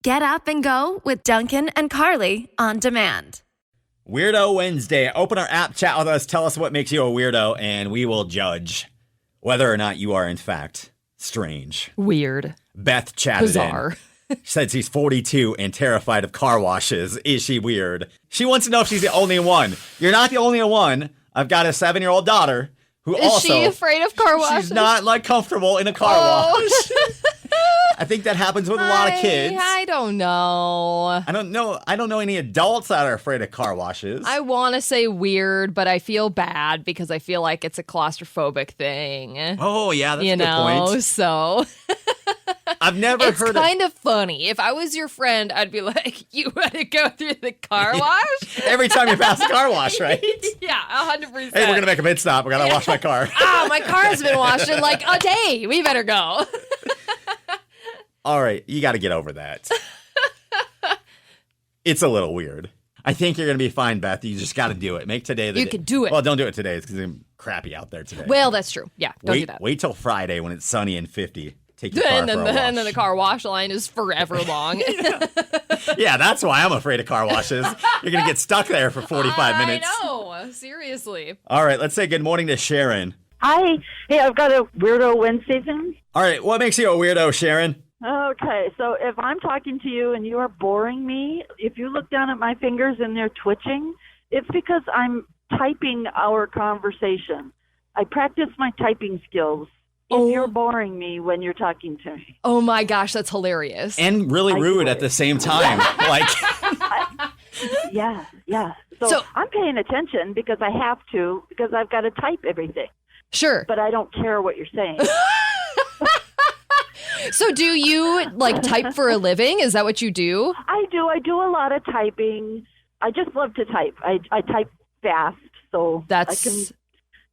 Get up and go with Duncan and Carly on demand. Weirdo Wednesday. Open our app, chat with us, tell us what makes you a weirdo, and we will judge whether or not you are, in fact, strange. Weird. Beth chatted Bizarre. in. Said she's 42 and terrified of car washes. Is she weird? She wants to know if she's the only one. You're not the only one. I've got a 7-year-old daughter who Is also... she afraid of car washes? She's not, comfortable in a car wash. I think that happens with a lot of kids. I don't know. I don't know any adults that are afraid of car washes. I want to say weird, but I feel bad because I feel like it's a claustrophobic thing. Oh, yeah, that's a good point. So... I've never it's heard kind of funny. If I was your friend, I'd be like, you want to go through the car wash? Every time you pass the car wash, right? Yeah, 100%. Hey, we're going to make a pit stop. We got to wash my car. My car has been washed in like a day. We better go. All right, you got to get over that. It's a little weird. I think you're going to be fine, Beth. You just got to do it. Make today the day. You can do it. Well, don't do it today. It's because it's crappy out there today. Well, that's true. Yeah, don't do that. Wait till Friday when it's sunny and 50. Take your car And then, for a wash. and then the car wash line is forever long. Yeah, that's why I'm afraid of car washes. You're going to get stuck there for 45 minutes. I know. Seriously. All right, let's say good morning to Sharon. Hi. Hey, I've got a Weirdo Wednesday thing. All right, what makes you a weirdo, Sharon? Okay, so if I'm talking to you and you are boring me, if you look down at my fingers and they're twitching, it's because I'm typing our conversation. I practice my typing skills. If you're boring me when you're talking to me. Oh my gosh, that's hilarious. And really rude at the same time. Yeah. So I'm paying attention because I have to, because I've got to type everything. Sure. But I don't care what you're saying. So do you type for a living? Is that what you do? I do. I do a lot of typing. I just love to type. I type fast, so I can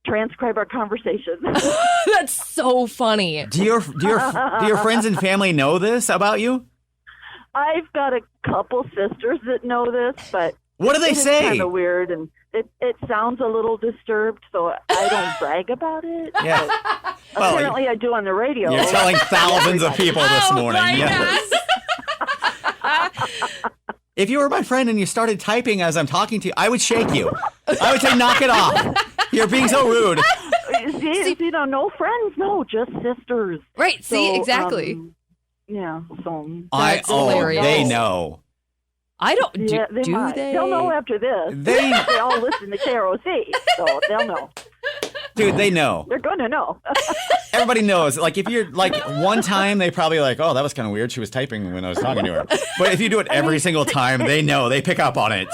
transcribe our conversation. That's so funny. Do your friends and family know this about you? I've got a couple sisters that know this, but what do they say? It's kind of weird, and it sounds a little disturbed, so I don't brag about it. Yeah. Well, apparently, I do on the radio. You're telling thousands of people this morning. Yes. If you were my friend and you started typing as I'm talking to you, I would shake you. I would say, knock it off. You're being so rude. See, no friends, no, just sisters. Right, see, exactly. Yeah, so. That's hilarious. They know. I don't, yeah, they might. They'll know after this. They all listen to KROC, so they'll know. Dude, they know. They're going to know. Everybody knows. If you're, one time, they probably oh, that was kind of weird. She was typing when I was talking to her. But if you do it every single time, they know. They pick up on it.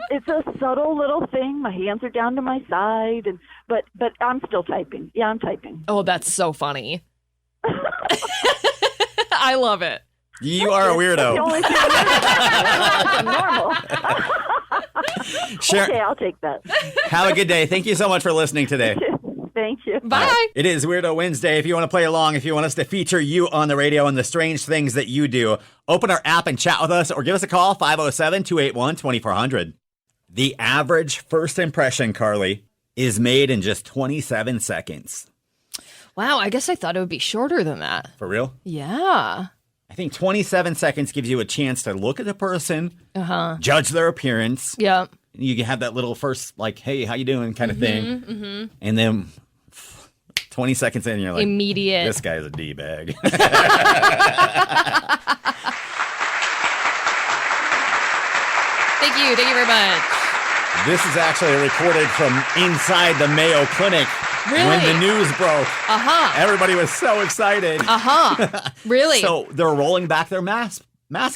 It's a subtle little thing. My hands are down to my side, but I'm still typing. Yeah, I'm typing. Oh, that's so funny. I love it. You are a weirdo. The only thing I'm normal. Okay, I'll take that. Have a good day. Thank you so much for listening today. Thank you. Bye. It is Weirdo Wednesday. If you want to play along, if you want us to feature you on the radio and the strange things that you do, open our app and chat with us or give us a call, 507-281-2400. The average first impression, Carly, is made in just 27 seconds. Wow, I guess I thought it would be shorter than that. For real? Yeah. I think 27 seconds gives you a chance to look at the person, judge their appearance. Yeah. You can have that little first, hey, how you doing kind of thing. Mm-hmm. And then 20 seconds in, you're like, immediate. This guy's a D-bag. Thank you very much. This is actually recorded from inside the Mayo Clinic. Really? When the news broke. Everybody was so excited. Really? So they're rolling back their mask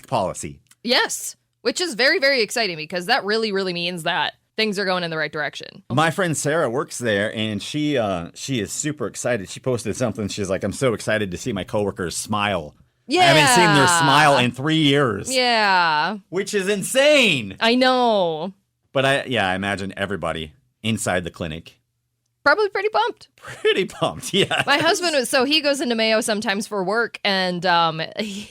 policy. Yes. Which is very, very exciting because that really, really means that things are going in the right direction. My friend Sarah works there, and she is super excited. She posted something. She's like, I'm so excited to see my coworkers smile. Yeah. I haven't seen their smile in 3 years. Yeah. Which is insane. I know. But I imagine everybody inside the clinic. Probably pretty pumped. Pretty pumped, yeah. My husband he goes into Mayo sometimes for work, and he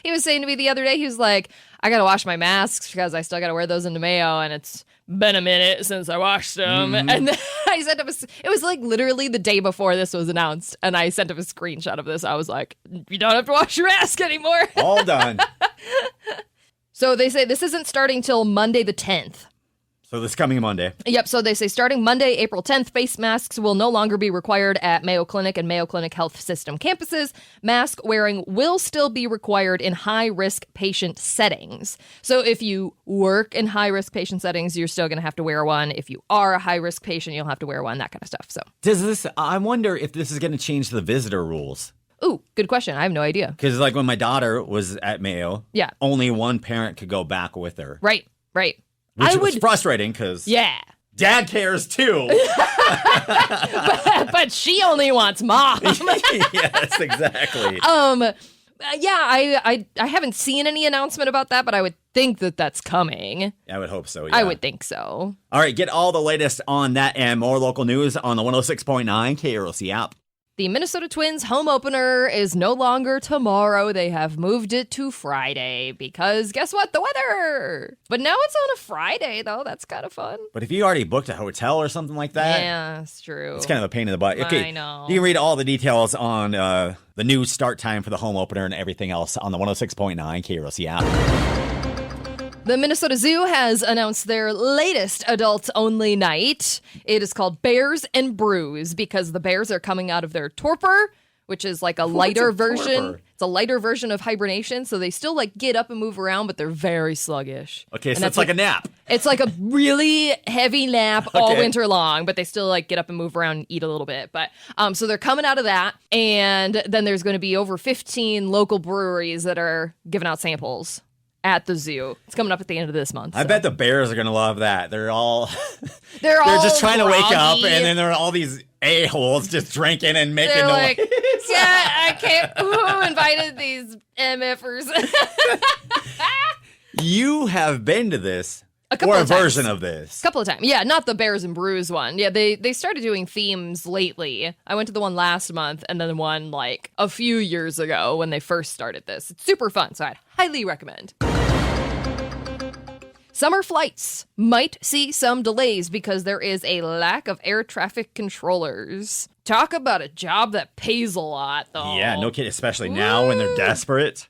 was saying to me the other day, he was like, I got to wash my masks because I still got to wear those into Mayo, and it's been a minute since I washed them. Mm-hmm. And then I sent him it was literally the day before this was announced, and I sent him a screenshot of this. I was like, you don't have to wash your mask anymore. All done. So they say this isn't starting till Monday the 10th. So this coming Monday. Yep, so they say starting Monday, April 10th, face masks will no longer be required at Mayo Clinic and Mayo Clinic Health System campuses. Mask wearing will still be required in high-risk patient settings. So if you work in high-risk patient settings, you're still going to have to wear one. If you are a high-risk patient, you'll have to wear one, that kind of stuff. So, I wonder if this is going to change the visitor rules. ooh, good question. I have no idea. Because like when my daughter was at Mayo, Yeah. only one parent could go back with her. Right. Which was frustrating because Yeah. dad cares too. But she only wants mom. Yes, exactly. Yeah, I haven't seen any announcement about that, but I would think that that's coming. I would hope so, yeah. I would think so. All right, get all the latest on that and more local news on the 106.9 KROC app. The Minnesota Twins home opener is no longer tomorrow. They have moved it to Friday because guess what? The weather. But now it's on a Friday, though. That's kind of fun. But if you already booked a hotel or something like that, Yeah, it's true. it's kind of a pain in the butt. Okay, I know. You can read all the details on the new start time for the home opener and everything else on the 106.9 KROC app. The Minnesota Zoo has announced their latest adults-only night. It is called Bears and Brews because the bears are coming out of their torpor, which is like a lighter version. torpor? It's a lighter version of hibernation, so they still like get up and move around, but they're very sluggish. Okay, And so that's it's like a nap. It's like a really heavy nap all Okay. winter long, but they still like get up and move around and eat a little bit. But so they're coming out of that, and then there's going to be over 15 local breweries that are giving out samples at the zoo. It's coming up at the end of this month. I so. bet the bears are going to love that. They're they're just trying to wake up, groggy. and then there are all these a-holes just drinking and making They're noise. like, yeah, I can't. Who invited these MFers? You have been to this, A couple or a of times. version of this. Couple of times. Yeah, not the Bears and Brews one. Yeah, they started doing themes lately. I went to the one last month and then the one like a few years ago when they first started this. It's super fun, so I'd highly recommend. Summer flights might see some delays because there is a lack of air traffic controllers. Talk about a job that pays a lot, though. Yeah, no kidding, especially now when they're desperate.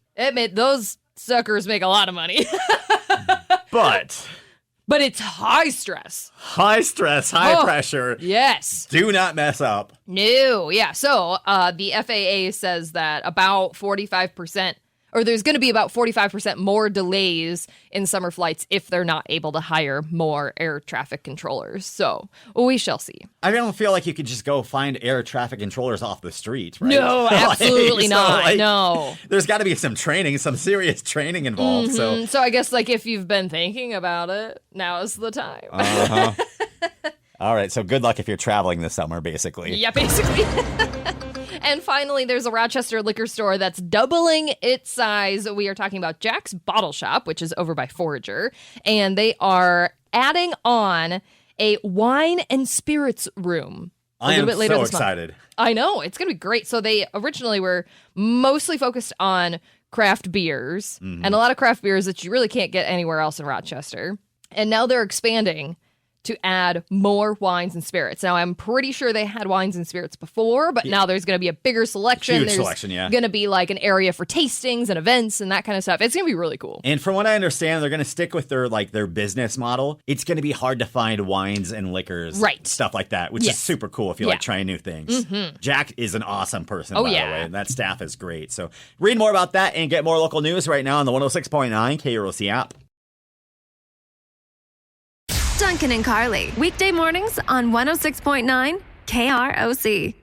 Those suckers make a lot of money. But But it's high stress. high stress, high Oh. pressure. Yes. Do not mess up. No. Yeah. So the FAA says that about 45%, or there's going to be about 45% more delays in summer flights if they're not able to hire more air traffic controllers. So we shall see. I don't feel like you could just go find air traffic controllers off the street, right? No, absolutely So, not. No. There's got to be some training, some serious training involved. So, So I guess like if you've been thinking about it, now is the time. all right. So good luck if you're traveling this summer, basically. Yeah, basically. And finally, there's a Rochester liquor store that's doubling its size. We are talking about Jack's Bottle Shop, which is over by Forager. And they are adding on a wine and spirits room a I little am bit later so this month. excited. I know. It's going to be great. So they originally were mostly focused on craft beers and a lot of craft beers that you really can't get anywhere else in Rochester. And now they're expanding to add more wines and spirits. Now, I'm pretty sure they had wines and spirits before, but now there's going to be a bigger selection. Huge There's selection, yeah. going to be like an area for tastings and events and that kind of stuff. It's going to be really cool. And from what I understand, they're going to stick with their business model. It's going to be hard to find wines and liquors, Right. stuff like that, which Yes. is super cool if you Yeah. like trying new things. Jack is an awesome person, Oh, by yeah. the way, and that staff is great. So read more about that and get more local news right now on the 106.9 KROC app. Duncan and Carly, weekday mornings on 106.9 KROC.